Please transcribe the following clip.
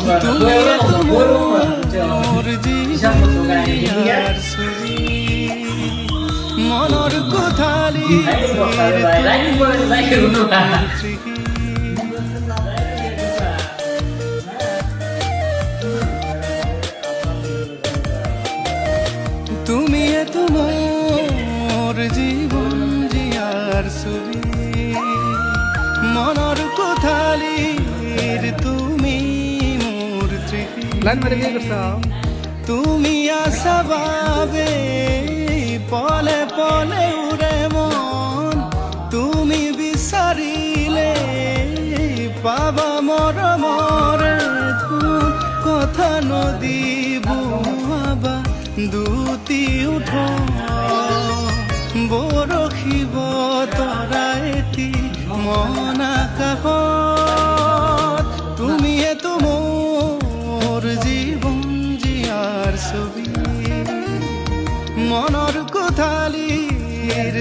তুমি তো মোর জীবন মনৰ কোঠালি তুমি তো মোর জীবন জিয়ার ছবি মনৰ কোঠালিৰ তুমি মোৰ তুমি আছা বাবে পলে পলে উড়ে মন তুমি বিচাৰিলে পাবা মৰমৰ ধুন কথা নদী বুহাবা দুটি উঠ বৰশিব তৰা এটি মন আকাশত তুমিয়ে তো মোৰ জীৱন জিয়াৰ ছবি মনৰ কোঠালিৰ